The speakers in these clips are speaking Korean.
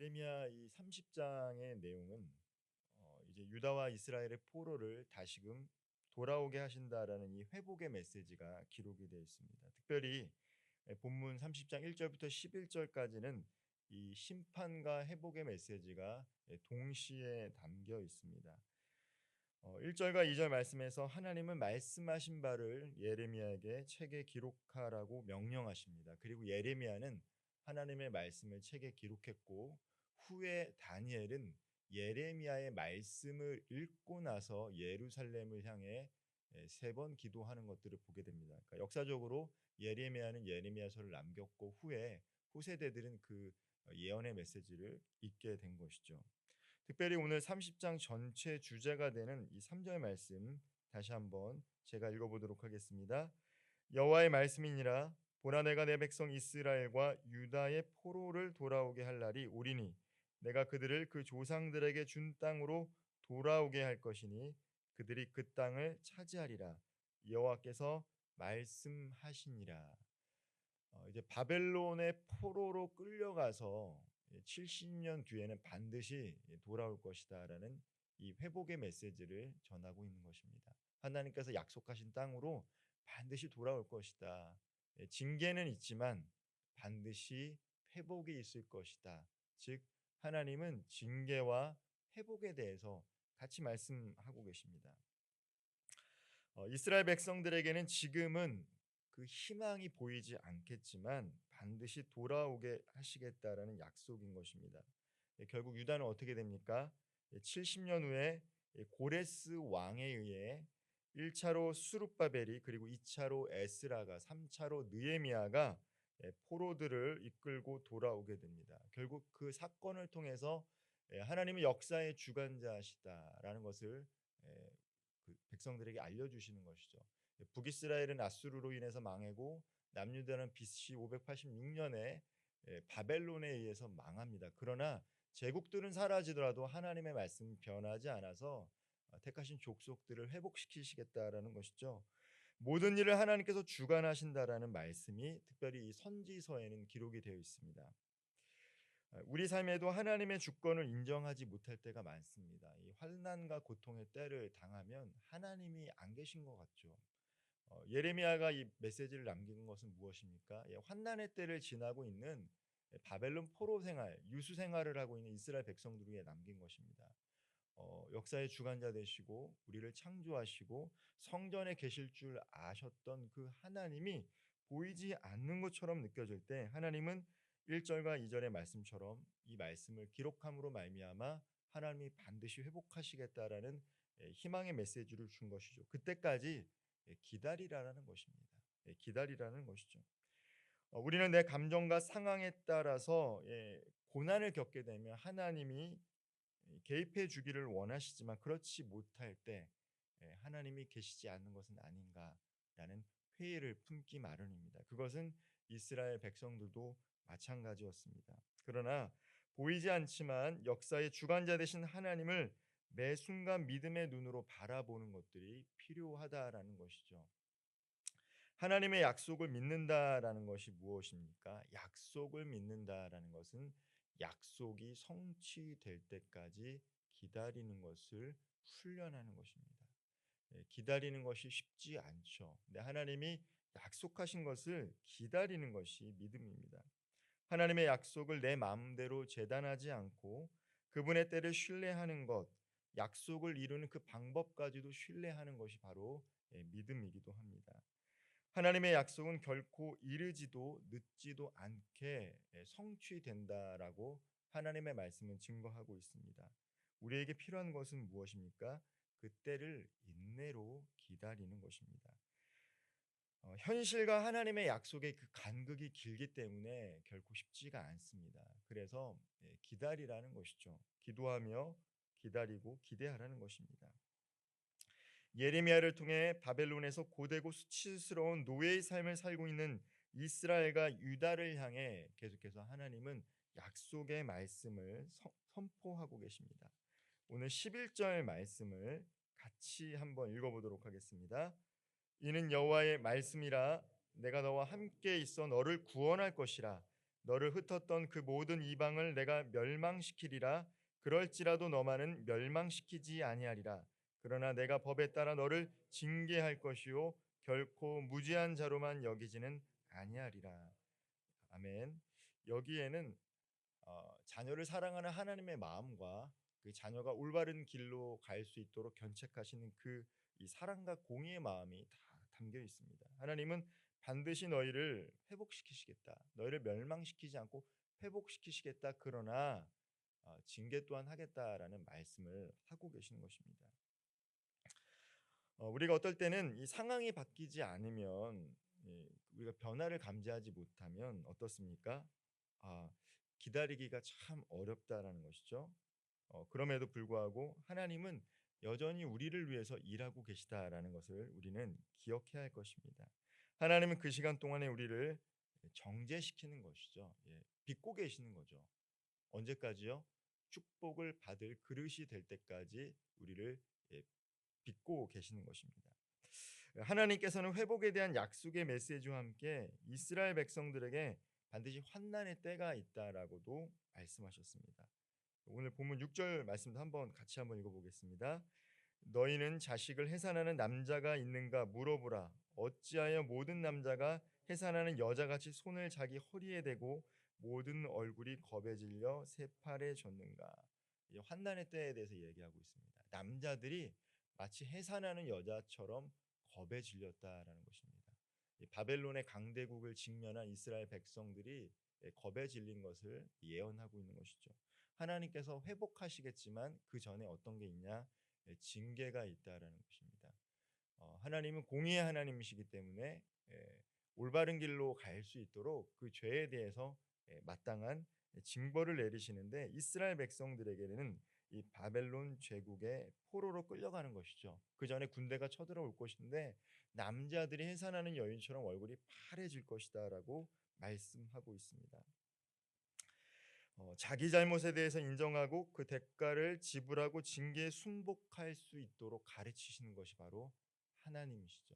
예레미야 이 30장의 내용은 이제 유다와 이스라엘의 포로를 다시금 돌아오게 하신다라는 이 회복의 메시지가 기록이 되어 있습니다. 특별히 본문 30장 1절부터 11절까지는 이 심판과 회복의 메시지가 동시에 담겨 있습니다. 1절과 2절 말씀에서 하나님은 말씀하신 바를 예레미야에게 책에 기록하라고 명령하십니다. 그리고 예레미야는 하나님의 말씀을 책에 기록했고 후에 다니엘은 예레미야의 말씀을 읽고 나서 예루살렘을 향해 세 번 기도하는 것들을 보게 됩니다. 그러니까 역사적으로 예레미야는 예레미야서를 남겼고 후에 후세대들은 그 예언의 메시지를 읽게 된 것이죠. 특별히 오늘 30장 전체 주제가 되는 이 3절 말씀 다시 한번 제가 읽어보도록 하겠습니다. 여호와의 말씀이니라. 보라, 내가 내 백성 이스라엘과 유다의 포로를 돌아오게 할 날이 오리니 내가 그들을 그 조상들에게 준 땅으로 돌아오게 할 것이니 그들이 그 땅을 차지하리라. 여호와께서 말씀하시니라. 이제 바벨론의 포로로 끌려가서 70년 뒤에는 반드시 돌아올 것이다라는 이 회복의 메시지를 전하고 있는 것입니다. 하나님께서 약속하신 땅으로 반드시 돌아올 것이다. 징계는 있지만 반드시 회복이 있을 것이다. 즉 하나님은 징계와 회복에 대해서 같이 말씀하고 계십니다. 이스라엘 백성들에게는 지금은 그 희망이 보이지 않겠지만 반드시 돌아오게 하시겠다라는 약속인 것입니다. 결국 유다는 어떻게 됩니까? 70년 후에 고레스 왕에 의해 1차로 수룹바벨이 그리고 2차로 에스라가 3차로 느헤미야가 포로들을 이끌고 돌아오게 됩니다. 결국 그 사건을 통해서 하나님은 역사의 주관자시다라는 것을 그 백성들에게 알려주시는 것이죠. 북이스라엘은 아수르로 인해서 망하고 남유다는 BC 586년에 바벨론에 의해서 망합니다. 그러나 제국들은 사라지더라도 하나님의 말씀은 변하지 않아서 택하신 족속들을 회복시키시겠다라는 것이죠. 모든 일을 하나님께서 주관하신다라는 말씀이 특별히 이 선지서에는 기록이 되어 있습니다. 우리 삶에도 하나님의 주권을 인정하지 못할 때가 많습니다. 이 환난과 고통의 때를 당하면 하나님이 안 계신 것 같죠. 예레미야가 이 메시지를 남기는 것은 무엇입니까? 환난의 때를 지나고 있는 바벨론 포로 생활, 유수 생활을 하고 있는 이스라엘 백성들 위해 남긴 것입니다. 역사의 주관자 되시고 우리를 창조하시고 성전에 계실 줄 아셨던 그 하나님이 보이지 않는 것처럼 느껴질 때 하나님은 1절과 2절의 말씀처럼 이 말씀을 기록함으로 말미암아 하나님이 반드시 회복하시겠다라는 희망의 메시지를 준 것이죠. 그때까지 기다리라는 것입니다. 기다리라는 것이죠. 우리는 내 감정과 상황에 따라서 고난을 겪게 되면 하나님이 개입해 주기를 원하시지만 그렇지 못할 때 하나님이 계시지 않는 것은 아닌가라는 회의를 품기 마련입니다. 그것은 이스라엘 백성들도 마찬가지였습니다. 그러나 보이지 않지만 역사의 주관자 되신 하나님을 매 순간 믿음의 눈으로 바라보는 것들이 필요하다라는 것이죠. 하나님의 약속을 믿는다라는 것이 무엇입니까? 약속을 믿는다라는 것은 약속이 성취될 때까지 기다리는 것을 훈련하는 것입니다. 기다리는 것이 쉽지 않죠. 근데 하나님이 약속하신 것을 기다리는 것이 믿음입니다. 하나님의 약속을 내 마음대로 재단하지 않고 그분의 때를 신뢰하는 것, 약속을 이루는 그 방법까지도 신뢰하는 것이 바로 믿음이기도 합니다. 하나님의 약속은 결코 이르지도 늦지도 않게 성취된다라고 하나님의 말씀은 증거하고 있습니다. 우리에게 필요한 것은 무엇입니까? 그 때를 인내로 기다리는 것입니다. 현실과 하나님의 약속의 그 간극이 길기 때문에 결코 쉽지가 않습니다. 그래서 기다리라는 것이죠. 기도하며 기다리고 기대하라는 것입니다. 예레미야를 통해 바벨론에서 고되고 수치스러운 노예의 삶을 살고 있는 이스라엘과 유다를 향해 계속해서 하나님은 약속의 말씀을 선포하고 계십니다. 오늘 11절 말씀을 같이 한번 읽어보도록 하겠습니다. 이는 여호와의 말씀이라. 내가 너와 함께 있어 너를 구원할 것이라. 너를 흩었던 그 모든 이방을 내가 멸망시키리라. 그럴지라도 너만은 멸망시키지 아니하리라. 그러나 내가 법에 따라 너를 징계할 것이요 결코 무지한 자로만 여기지는 아니하리라. 아멘. 여기에는 자녀를 사랑하는 하나님의 마음과 그 자녀가 올바른 길로 갈 수 있도록 견책하시는 그 이 사랑과 공의의 마음이 다 담겨 있습니다. 하나님은 반드시 너희를 회복시키시겠다. 너희를 멸망시키지 않고 회복시키시겠다. 그러나 징계 또한 하겠다라는 말씀을 하고 계시는 것입니다. 우리가 어떨 때는 이 상황이 바뀌지 않으면, 우리가 변화를 감지하지 못하면 어떻습니까? 아, 기다리기가 참 어렵다라는 것이죠. 그럼에도 불구하고 하나님은 여전히 우리를 위해서 일하고 계시다라는 것을 우리는 기억해야 할 것입니다. 하나님은 그 시간 동안에 우리를 정죄시키는 것이죠. 빚고 계시는 거죠. 언제까지요? 축복을 받을 그릇이 될 때까지 우리를 예, 빚고 계시는 것입니다. 하나님께서는 회복에 대한 약속의 메시지와 함께 이스라엘 백성들에게 반드시 환난의 때가 있다라고도 말씀하셨습니다. 오늘 본문 6절 말씀도 같이 한번 읽어보겠습니다. 너희는 자식을 해산하는 남자가 있는가 물어보라. 어찌하여 모든 남자가 해산하는 여자같이 손을 자기 허리에 대고 모든 얼굴이 겁에 질려 세팔에 졌는가. 이 환난의 때에 대해서 얘기하고 있습니다. 남자들이 마치 해산하는 여자처럼 겁에 질렸다라는 것입니다. 이 바벨론의 강대국을 직면한 이스라엘 백성들이 겁에 질린 것을 예언하고 있는 것이죠. 하나님께서 회복하시겠지만 그 전에 어떤 게 있냐? 징계가 있다라는 것입니다. 하나님은 공의의 하나님이시기 때문에 올바른 길로 갈 수 있도록 그 죄에 대해서 마땅한 징벌을 내리시는데, 이스라엘 백성들에게는 이 바벨론 제국의 포로로 끌려가는 것이죠. 그 전에 군대가 쳐들어올 것인데 남자들이 해산하는 여인처럼 얼굴이 파래질 것이다라고 말씀하고 있습니다. 자기 잘못에 대해서 인정하고 그 대가를 지불하고 징계에 순복할 수 있도록 가르치시는 것이 바로 하나님이시죠.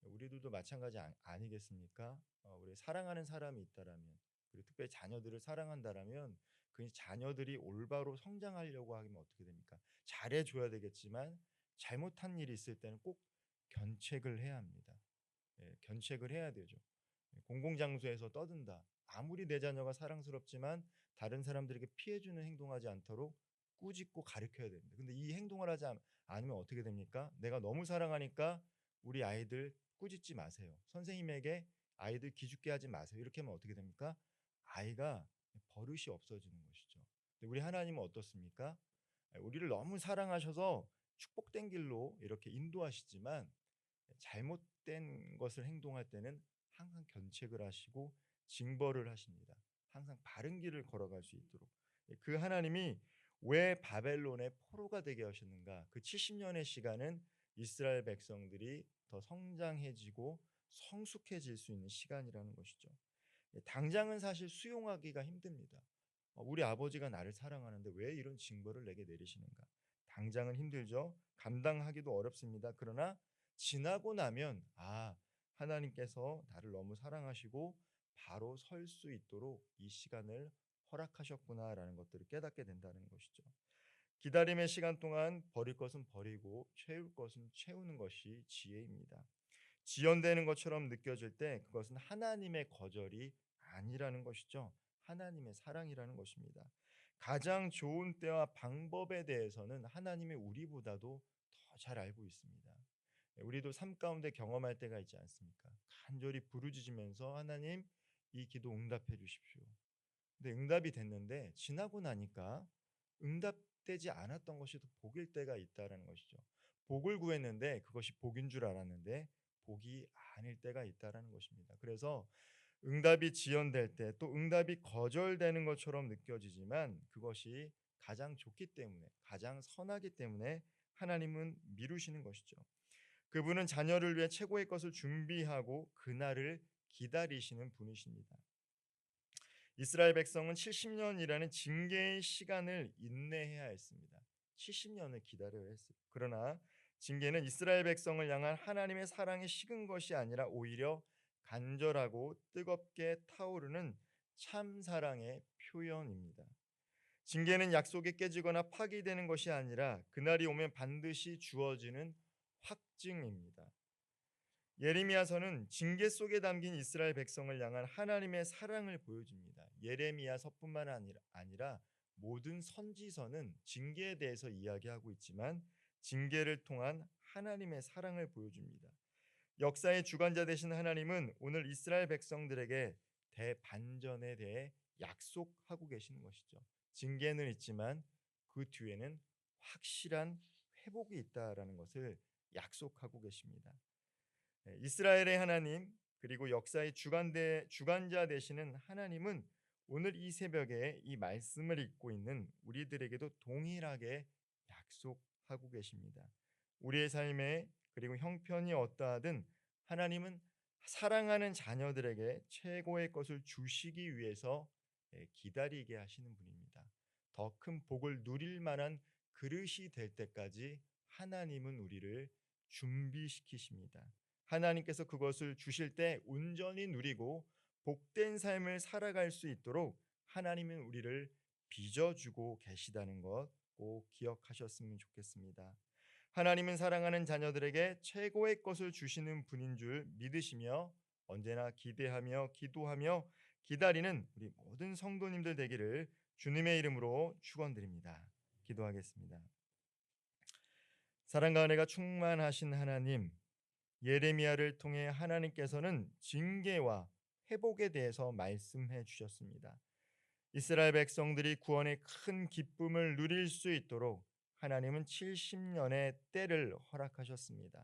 우리들도 마찬가지 아니겠습니까? 우리 사랑하는 사람이 있다라면, 그리고 특별히 자녀들을 사랑한다라면 그 자녀들이 올바로 성장하려고 하면 어떻게 됩니까? 잘해줘야 되겠지만 잘못한 일이 있을 때는 꼭 견책을 해야 합니다. 견책을 해야 되죠. 공공장소에서 떠든다. 아무리 내 자녀가 사랑스럽지만 다른 사람들에게 피해주는 행동하지 않도록 꾸짖고 가르쳐야 됩니다. 근데 이 행동을 하지 않으면 어떻게 됩니까? 내가 너무 사랑하니까 우리 아이들 꾸짖지 마세요. 선생님에게 아이들 기죽게 하지 마세요. 이렇게 하면 어떻게 됩니까? 아이가 버릇이 없어지는 것이죠. 근데 우리 하나님은 어떻습니까? 우리를 너무 사랑하셔서 축복된 길로 이렇게 인도하시지만 잘못된 것을 행동할 때는 항상 견책을 하시고 징벌을 하십니다. 항상 바른 길을 걸어갈 수 있도록. 그 하나님이 왜 바벨론의 포로가 되게 하셨는가? 그 70년의 시간은 이스라엘 백성들이 더 성장해지고 성숙해질 수 있는 시간이라는 것이죠. 당장은 사실 수용하기가 힘듭니다. 우리 아버지가 나를 사랑하는데 왜 이런 징벌을 내게 내리시는가? 당장은 힘들죠. 감당하기도 어렵습니다. 그러나 지나고 나면 하나님께서 나를 너무 사랑하시고 바로 설 수 있도록 이 시간을 허락하셨구나라는 것들을 깨닫게 된다는 것이죠. 기다림의 시간 동안 버릴 것은 버리고 채울 것은 채우는 것이 지혜입니다. 지연되는 것처럼 느껴질 때 그것은 하나님의 거절이 아니라는 것이죠. 하나님의 사랑이라는 것입니다. 가장 좋은 때와 방법에 대해서는 하나님이 우리보다도 더 잘 알고 있습니다. 우리도 삶 가운데 경험할 때가 있지 않습니까? 간절히 부르짖으면서 하나님, 이 기도 응답해 주십시오. 근데 응답이 됐는데 지나고 나니까 응답되지 않았던 것이 더 복일 때가 있다라는 것이죠. 복을 구했는데 그것이 복인 줄 알았는데 복이 아닐 때가 있다라는 것입니다. 그래서 응답이 지연될 때 또 응답이 거절되는 것처럼 느껴지지만 그것이 가장 좋기 때문에, 가장 선하기 때문에 하나님은 미루시는 것이죠. 그분은 자녀를 위해 최고의 것을 준비하고 그날을 기다리시는 분이십니다. 이스라엘 백성은 70년이라는 징계의 시간을 인내해야 했습니다. 70년을 기다려야 했어요. 그러나 징계는 이스라엘 백성을 향한 하나님의 사랑이 식은 것이 아니라 오히려 간절하고 뜨겁게 타오르는 참 사랑의 표현입니다. 징계는 약속이 깨지거나 파기되는 것이 아니라 그날이 오면 반드시 주어지는 확증입니다. 예레미야서는 징계 속에 담긴 이스라엘 백성을 향한 하나님의 사랑을 보여줍니다. 예레미야서뿐만 아니라 모든 선지서는 징계에 대해서 이야기하고 있지만 징계를 통한 하나님의 사랑을 보여줍니다. 역사의 주관자 되신 하나님은 오늘 이스라엘 백성들에게 대반전에 대해 약속하고 계시는 것이죠. 징계는 있지만 그 뒤에는 확실한 회복이 있다라는 것을 약속하고 계십니다. 이스라엘의 하나님 그리고 역사의 주관자 되시는 하나님은 오늘 이 새벽에 이 말씀을 읽고 있는 우리들에게도 동일하게 약속하고 계십니다. 우리의 삶에 그리고 형편이 어떠하든 하나님은 사랑하는 자녀들에게 최고의 것을 주시기 위해서 기다리게 하시는 분입니다. 더 큰 복을 누릴 만한 그릇이 될 때까지 하나님은 우리를 준비시키십니다. 하나님께서 그것을 주실 때 온전히 누리고 복된 삶을 살아갈 수 있도록 하나님은 우리를 빚어주고 계시다는 것 꼭 기억하셨으면 좋겠습니다. 하나님은 사랑하는 자녀들에게 최고의 것을 주시는 분인 줄 믿으시며 언제나 기대하며 기도하며 기다리는 우리 모든 성도님들 되기를 주님의 이름으로 축원드립니다. 기도하겠습니다. 사랑과 은혜가 충만하신 하나님, 예레미야를 통해 하나님께서는 징계와 회복에 대해서 말씀해 주셨습니다. 이스라엘 백성들이 구원의 큰 기쁨을 누릴 수 있도록 하나님은 70년의 때를 허락하셨습니다.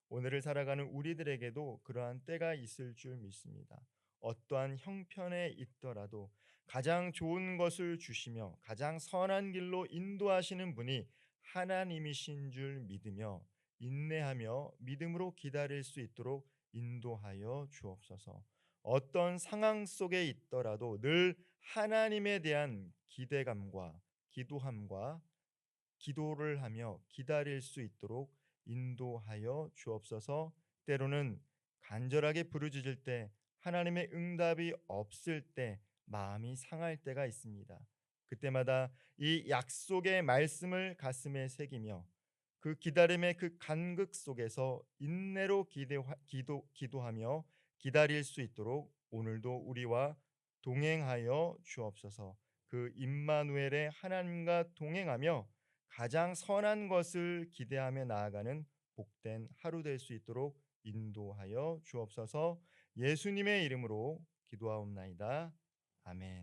오늘을 살아가는 우리들에게도 그러한 때가 있을 줄 믿습니다. 어떠한 형편에 있더라도 가장 좋은 것을 주시며 가장 선한 길로 인도하시는 분이 하나님이신 줄 믿으며 인내하며 믿음으로 기다릴 수 있도록 인도하여 주옵소서. 어떤 상황 속에 있더라도 늘 하나님에 대한 기대감과 기도함과 기도를 하며 기다릴 수 있도록 인도하여 주옵소서. 때로는 간절하게 부르짖을 때 하나님의 응답이 없을 때 마음이 상할 때가 있습니다. 그때마다 이 약속의 말씀을 가슴에 새기며 그 기다림의 그 간극 속에서 인내로 기도하며 기다릴 수 있도록 오늘도 우리와 동행하여 주옵소서. 그 임마누엘의 하나님과 동행하며 가장 선한 것을 기대하며 나아가는 복된 하루 될 수 있도록 인도하여 주옵소서. 예수님의 이름으로 기도하옵나이다. 아멘.